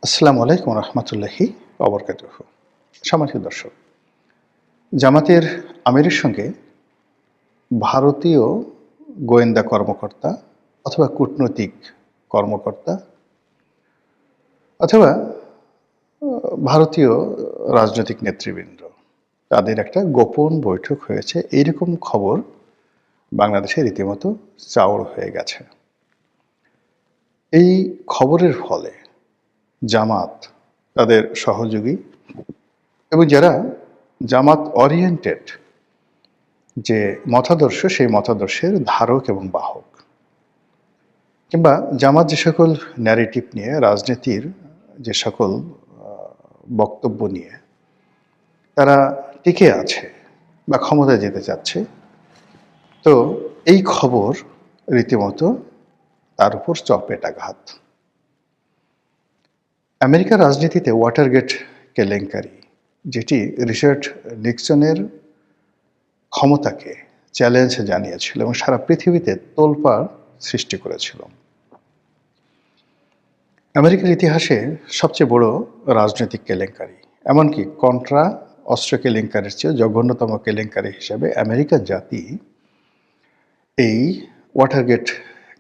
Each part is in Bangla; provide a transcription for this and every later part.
আসসালামু আলাইকুম রহমতুল্লাহি ওবরকাতুহ। সম্মানিত দর্শক, জামাতের আমিরের সঙ্গে ভারতীয় গোয়েন্দা কর্মকর্তা অথবা কূটনৈতিক কর্মকর্তা অথবা ভারতীয় রাজনৈতিক নেতৃবৃন্দ তাদের একটা গোপন বৈঠক হয়েছে, এইরকম খবর বাংলাদেশে রীতিমতো চাউর হয়ে গেছে। এই খবরের ফলে জামাত, তাদের সহযোগী এবং যারা জামাত ওরিয়েন্টেড যে মতাদর্শ, সেই মতাদর্শের ধারক এবং বাহক, কিংবা জামাত যে সকল ন্যারেটিভ নিয়ে, রাজনীতির যে সকল বক্তব্য নিয়ে তারা টিকে আছে বা ক্ষমতায় যেতে চাচ্ছে, তো এই খবর রীতিমতো তার উপর চপেটাঘাত। আমেরিকার রাজনীতিতে ওয়াটারগেট কেলেঙ্কারি, যেটি রিচার্ড নিক্সনের ক্ষমতাকে চ্যালেঞ্জ জানিয়েছিল এবং সারা পৃথিবীতে তোলপাড় সৃষ্টি করেছিল। আমেরিকার ইতিহাসে সবচেয়ে বড় রাজনৈতিক কেলেঙ্কারি, এমনকি কন্ট্রা অস্ত্র কেলেঙ্কারির চেয়ে জঘন্যতম কেলেঙ্কারি হিসেবে আমেরিকান জাতি এই ওয়াটারগেট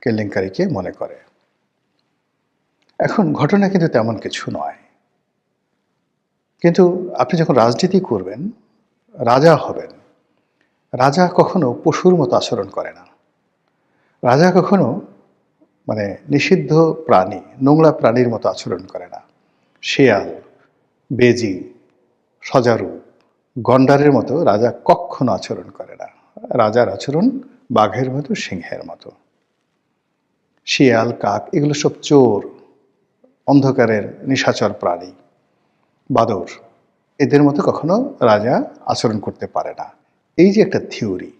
কেলেঙ্কারিকে মনে করে। এখন ঘটনা কিন্তু তেমন কিছু নয়, কিন্তু আপনি যখন রাজনীতি করবেন, রাজা হবেন, রাজা কখনো পশুর মতো আচরণ করে না। রাজা কখনো নিষিদ্ধ প্রাণী, নোংরা প্রাণীর মতো আচরণ করে না। শেয়াল, বেজি, সজারু, গন্ডারের মতো রাজা কখনো আচরণ করে না। রাজার আচরণ বাঘের মতো, সিংহের মতো। শিয়াল, কাক এগুলো সব চোর, অন্ধকারের নিশাচর প্রাণী, বাদর, এদের মতো কখনো রাজা আচরণ করতে পারে না। এই যে একটা থিওরি,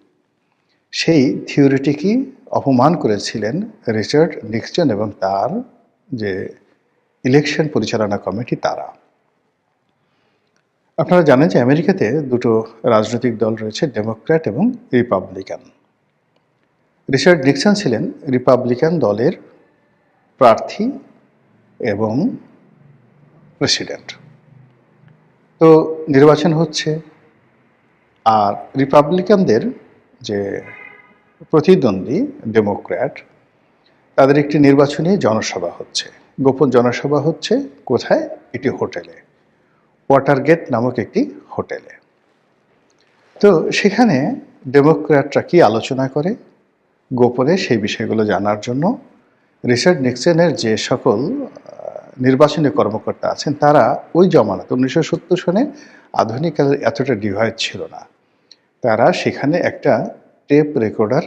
সেই থিওরিটিকে অপমান করেছিলেন রিচার্ড নিক্সন এবং তার যে ইলেকশন পরিচালনা কমিটি তারা। আপনারা জানেন যে আমেরিকাতে দুটো রাজনৈতিক দল রয়েছে, ডেমোক্র্যাট এবং রিপাবলিকান। রিচার্ড নিক্সন ছিলেন রিপাবলিকান দলের প্রার্থী এবং প্রেসিডেন্ট। তো নির্বাচন হচ্ছে, আর রিপাবলিকানদের যে প্রতিদ্বন্দ্বী ডেমোক্র্যাট, তাদের একটি নির্বাচনী জনসভা হচ্ছে, গোপন জনসভা হচ্ছে। কোথায়? একটি হোটেলে, ওয়াটারগেট নামক একটি হোটেলে। তো সেখানে ডেমোক্র্যাটরা কি আলোচনা করে গোপনে, সেই বিষয়গুলো জানার জন্য রিচার্ড নিক্সনের যে সকল নির্বাচনী কর্মকর্তা আছেন, তারা ওই জমানাতে 1970 সনে আধুনিক কালের এতটা ডিভাইস ছিল না, তারা সেখানে একটা টেপ রেকর্ডার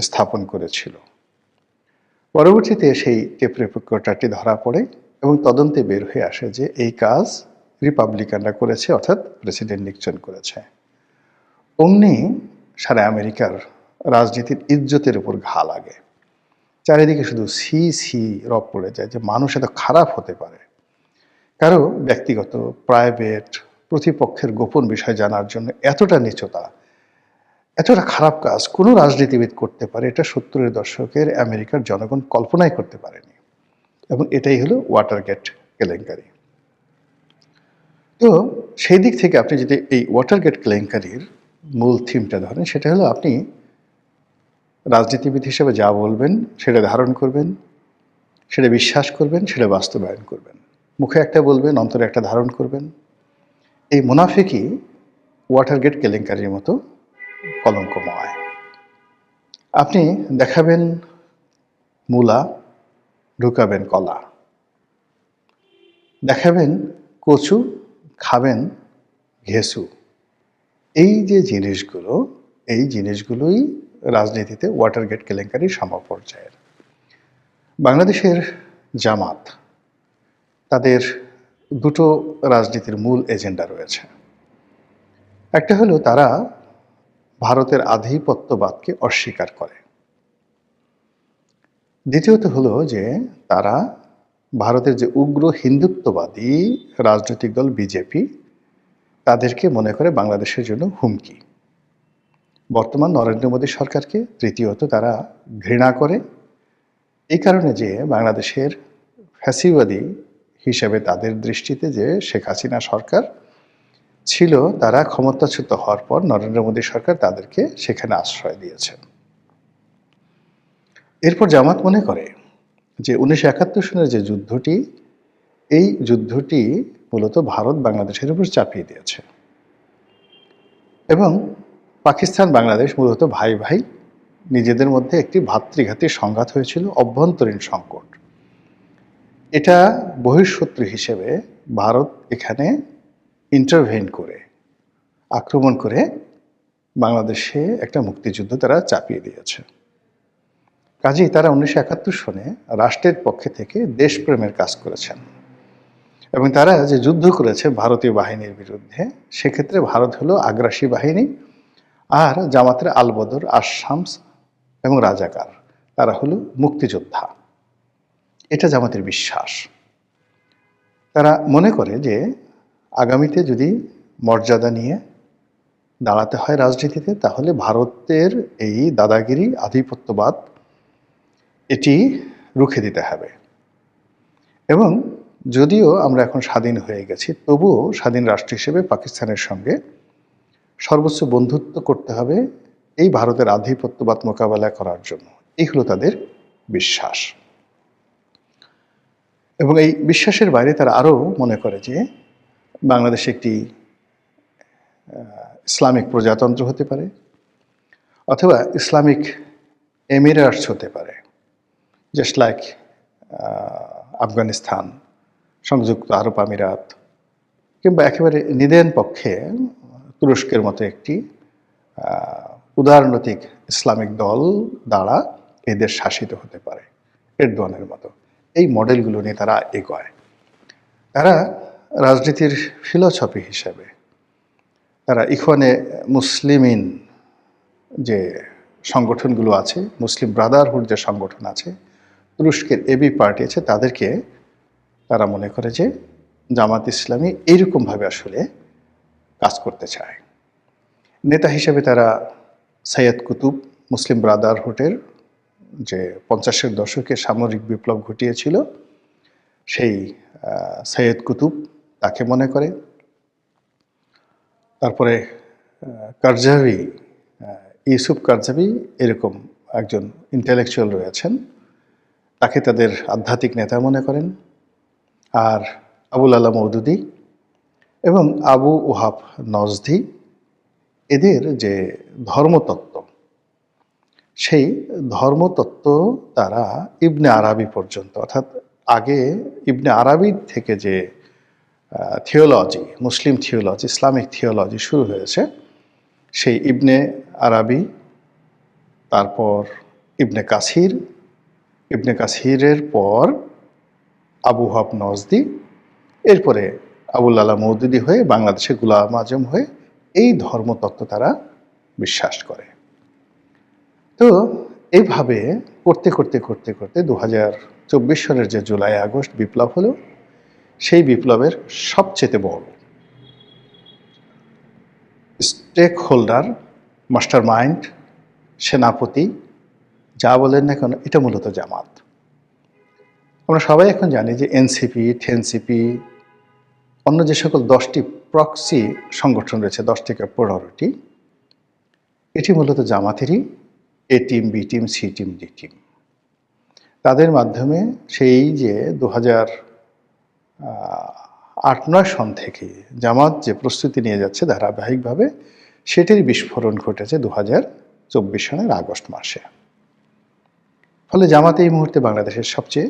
স্থাপন করেছিল। পরবর্তীতে সেই টেপ রেকর্ডারটি ধরা পড়ে এবং তদন্তে বের হয়ে আসে যে এই কাজ রিপাবলিকানরা করেছে, অর্থাৎ প্রেসিডেন্ট নিক্সন করেছে। অমনি সারা আমেরিকার রাজনীতির ইজ্জতের উপর ঘা লাগে। চারিদিকে শুধু সি সি রব পড়ে যায় যে মানুষ এত খারাপ হতে পারে। কারো ব্যক্তিগত, প্রাইভেট, প্রতিপক্ষের গোপন বিষয় জানার জন্য এতটা নীচতা, এতটা খারাপ কাজ কোনো রাজনীতিবিদ করতে পারে, এটা 70-এর দশকের আমেরিকার জনগণ কল্পনাই করতে পারেনি। এবং এটাই হলো ওয়াটারগেট কেলেঙ্কারি। তো সেই দিক থেকে আপনি যদি এই ওয়াটারগেট কেলেঙ্কারির মূল থিমটা ধরেন, সেটা হলো আপনি রাজনীতিবিদ হিসেবে যা বলবেন সেটা ধারণ করবেন, সেটা বিশ্বাস করবেন, সেটা বাস্তবায়ন করবেন। মুখে একটা বলবেন, অন্তরে একটা ধারণ করবেন। এই মুনাফিকই ওয়াটারগেট কেলেঙ্কারির মতো কলঙ্কময়। আপনি দেখাবেন মূলা, ঢুকাবেন কলা, দেখাবেন কচু, খাবেন ঘেঁসু। এই যে জিনিসগুলো, এই জিনিসগুলোই রাজনীতিতে ওয়াটারগেট কেলেঙ্কারির সমপর্যায়ের। বাংলাদেশের জামাত, তাদের দুটো রাজনীতির মূল এজেন্ডা রয়েছে। একটা হলো তারা ভারতের আধিপত্যবাদকে অস্বীকার করে। দ্বিতীয়ত হলো যে তারা ভারতের যে উগ্র হিন্দুত্ববাদী রাজনৈতিক দল বিজেপি, তাদেরকে মনে করে বাংলাদেশের জন্য হুমকি। বর্তমান নরেন্দ্র মোদী সরকারকে তৃতীয়ত তারা ঘৃণা করে, এই কারণে যে বাংলাদেশের ফ্যাসিবাদী হিসেবে তাদের দৃষ্টিতে যে শেখ হাসিনা সরকার ছিল, তারা ক্ষমতাচ্যুত হওয়ার পর নরেন্দ্র মোদী সরকার তাদেরকে সেখানে আশ্রয় দিয়েছে। এরপর জামাত মনে করে যে 1971 সনের যে যুদ্ধটি, এই যুদ্ধটি মূলত ভারত বাংলাদেশের উপর চাপিয়ে দিয়েছে এবং পাকিস্তান বাংলাদেশ মূলত ভাই ভাই, নিজেদের মধ্যে একটি ভাতৃঘাতী সংঘাত হয়েছিল, অভ্যন্তরীণ সংকট। এটা বহিঃশত্রু হিসেবে ভারত এখানে ইন্টারভেন করে, আক্রমণ করে বাংলাদেশে একটা মুক্তিযুদ্ধ তারা চাপিয়ে দিয়েছে। কাজেই তারা 1971 সনে রাষ্ট্রের পক্ষে থেকে দেশপ্রেমের কাজ করেছেন এবং তারা যে যুদ্ধ করেছে ভারতীয় বাহিনীর বিরুদ্ধে, সেক্ষেত্রে ভারত হলো আগ্রাসী বাহিনী আর জামাতের আলবদর, আশামস এবং রাজাকার, তারা হলো মুক্তিযোদ্ধা। এটা জামাতের বিশ্বাস। তারা মনে করে যে আগামীতে যদি মর্যাদা নিয়ে দাঁড়াতে হয় রাজনীতিতে, তাহলে ভারতের এই দাদাগিরি, আধিপত্যবাদ, এটি রুখে দিতে হবে। এবং যদিও আমরা এখন স্বাধীন হয়ে গেছি, তবুও স্বাধীন রাষ্ট্র হিসেবে পাকিস্তানের সঙ্গে সর্বোচ্চ বন্ধুত্ব করতে হবে এই ভারতের আধিপত্যবাদ মোকাবেলা করার জন্য। এই হলো তাদের বিশ্বাস। এবং এই বিশ্বাসের বাইরে তারা আরও মনে করে যে বাংলাদেশ একটি ইসলামিক প্রজাতন্ত্র হতে পারে অথবা ইসলামিক এমিরেটস হতে পারে, জাস্ট লাইক আফগানিস্তান, সংযুক্ত আরব আমিরাত, কিংবা একেবারে নিদেন পক্ষে তুরস্কের মতো একটি উদারনৈতিক ইসলামিক দল দ্বারা এই দেশ শাসিত হতে পারে, এরদোয়ানের মতো। এই মডেলগুলো নিয়ে তারা এগোয়। তারা রাজনীতির ফিলোসফি হিসেবে তারা ইখওয়ানে মুসলিমিন যে সংগঠনগুলো আছে, মুসলিম ব্রাদারহুড যে সংগঠন আছে, তুরস্কের এবি পার্টি আছে, তাদেরকে তারা মনে করে যে জামাত ইসলামী এইরকমভাবে আসলে কাজ করতে চায়। নেতা হিসেবে তারা সৈয়দ কুতুব, মুসলিম ব্রাদারহুডের যে 50-এর দশকে সামরিক বিপ্লব ঘটিয়েছিল, সেই সৈয়দ কুতুব তাকে মনে করে। তারপরে কারজাভি, ইউসুফ কারজাভি এরকম একজন ইন্টেলেকচুয়াল রয়েছেন, তাকে তাদের আধ্যাত্মিক নেতা মনে করেন। আর আবুল আলা মওদুদি এবং আবু ওহাব নজদি, এদের যে ধর্মতত্ত্ব, সেই ধর্মতত্ত্ব তারা ইবনে আরাবি পর্যন্ত, অর্থাৎ আগে ইবনে আরাবির থেকে যে থিওলজি, মুসলিম থিওলজি, ইসলামিক থিওলজি শুরু হয়েছে, সেই ইবনে আরাবি, তারপর ইবনে কাসির, ইবনে কাসিরের পর আবু ওহাব নজদি, এরপরে আবুল আলা মওদুদি হয়ে বাংলাদেশে গোলাম আজম হয়ে এই ধর্মতত্ত্ব তারা বিশ্বাস করে। তো এইভাবে করতে করতে করতে করতে 2024 সালের যে জুলাই আগস্ট বিপ্লব হলো, সেই বিপ্লবের সবচেয়ে বড় স্টেক হোল্ডার, মাস্টার মাইন্ড, সেনাপতি, যা বলেন না কেন, এটা মূলত জামাত। আমরা সবাই এখন জানি যে এনসিপি, টেনসিপি, অন্য যে সকল 10টি প্রক্সি সংগঠন রয়েছে, 10 থেকে 15টি, এটি মূলত জামাতেরই A team, B team, C team, D team. তাদের মাধ্যমে সেই যে 2008-9 সন থেকে জামাত যে প্রস্তুতি নিয়ে যাচ্ছে ধারাবাহিকভাবে, সেটির বিস্ফোরণ ঘটেছে 2024 সনের আগস্ট মাসে। ফলে জামাত এই মুহূর্তে বাংলাদেশের সবচেয়ে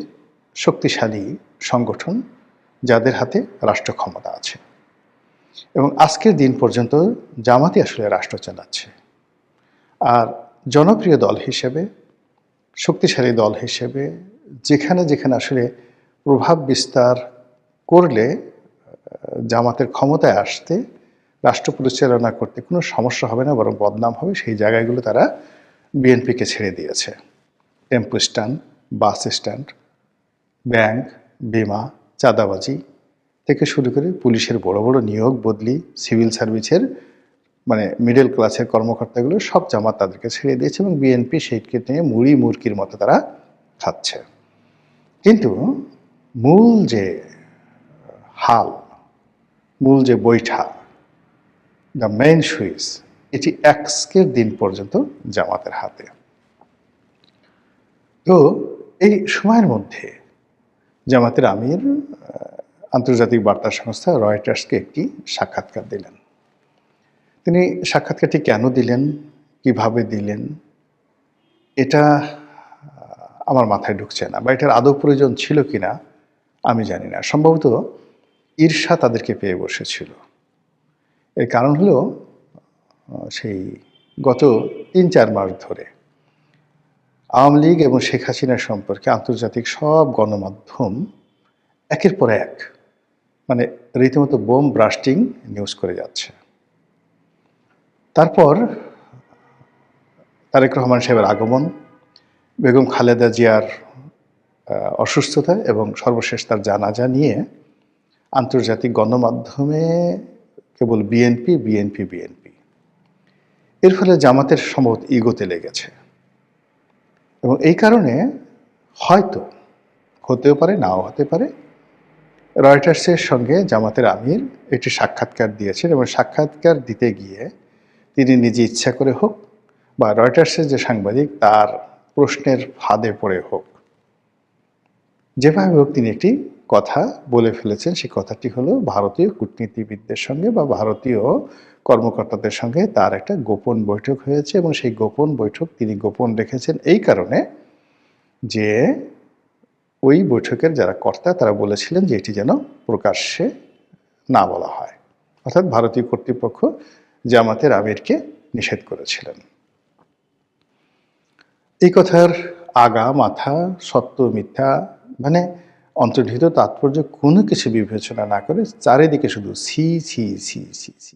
শক্তিশালী সংগঠন, যাদের হাতে রাষ্ট্র ক্ষমতা আছে। এবং আজকের দিন পর্যন্ত জামাতই আসলে রাষ্ট্র চালাচ্ছে। আর জনপ্রিয় দল হিসেবে, শক্তিশালী দল হিসেবে, যেখানে যেখানে আসলে প্রভাব বিস্তার করলে জামাতের ক্ষমতায় আসতে, রাষ্ট্র পরিচালনা করতে কোনো সমস্যা হবে না, বরং বদনাম হবে, সেই জায়গাগুলো তারা বিএনপিকে ছেড়ে দিয়েছে। Tempo stand, bus stand, bank, বিমা, চাঁদাবাজি থেকে শুরু করে পুলিশের বড় বড় নিয়োগ বদলি, সিভিল সার্ভিসের মানে মিডল ক্লাসের কর্মকর্তাগুলো সব জামাত তাদেরকে ছেড়ে দিয়েছে এবং বিএনপি সেইকে নিয়ে মুড়ি মুরকির মতো তারা খাচ্ছে। কিন্তু মূল যে হাল, মূল যে বৈঠা, দ্য মেইন সুইচ, এটি আজকের দিন পর্যন্ত জামাতের হাতে। তো এই সময়ের মধ্যে জামাতের আমির আন্তর্জাতিক বার্তা সংস্থা রয়টার্সকে একটি সাক্ষাৎকার দিলেন। তিনি সাক্ষাৎকারটি কেন দিলেন, কিভাবে দিলেন, এটা আমার মাথায় ঢুকছে না, বা এটার আদৌ প্রয়োজন ছিল কিনা আমি জানি না। সম্ভবত ঈর্ষা তাদেরকে পেয়ে বসেছিল। এর কারণ হলো সেই গত ৩-৪ মাস ধরে আওয়ামী লীগ এবং শেখ হাসিনার সম্পর্কে আন্তর্জাতিক সব গণমাধ্যম একের পর এক মানে রীতিমতো বোম ব্রাস্টিং নিউজ করে যাচ্ছে। তারপর তারেক রহমান সাহেবের আগমন, বেগম খালেদা জিয়ার অসুস্থতা এবং সর্বশেষ তার জানাজা নিয়ে আন্তর্জাতিক গণমাধ্যমে কেবল বিএনপি বিএনপি বিএনপি। এর ফলে জামাতের সম্ভবত ইগোতে লেগেছে, এবং এই কারণে হয়তো, হতেও পারে নাও হতে পারে, রয়টার্সের সঙ্গে জামাতের আমির একটি সাক্ষাৎকার দিয়েছেন, এবং সাক্ষাৎকার দিতে গিয়ে তিনি নিজে ইচ্ছা করে হোক বা রয়টার্সের যে সাংবাদিক তার প্রশ্নের ফাঁদে পড়ে হোক, যেভাবে হোক তিনি একটি কথা বলে ফেলেছেন। সেই কথাটি হলো ভারতীয় কূটনীতিবিদদের সঙ্গে বা ভারতীয় কর্মকর্তাদের সঙ্গে তার একটা গোপন বৈঠক হয়েছে, এবং সেই গোপন বৈঠক তিনি গোপন রেখেছেন এই কারণে যে ওই বৈঠকের যারা কর্তা তারা বলেছিলেন যে এটি যেন প্রকাশ্যে না বলা হয়, অর্থাৎ ভারতীয় কর্তৃপক্ষ জামাতের আমিরকে নিষেধ করেছিলেন। এই কথার আগা মাথা, সত্য মিথ্যা মানে অন্তর্নিহিত তাৎপর্য কোনো কিছু বিবেচনা না করে চারিদিকে শুধু ছি ছি ছি ছি ছি।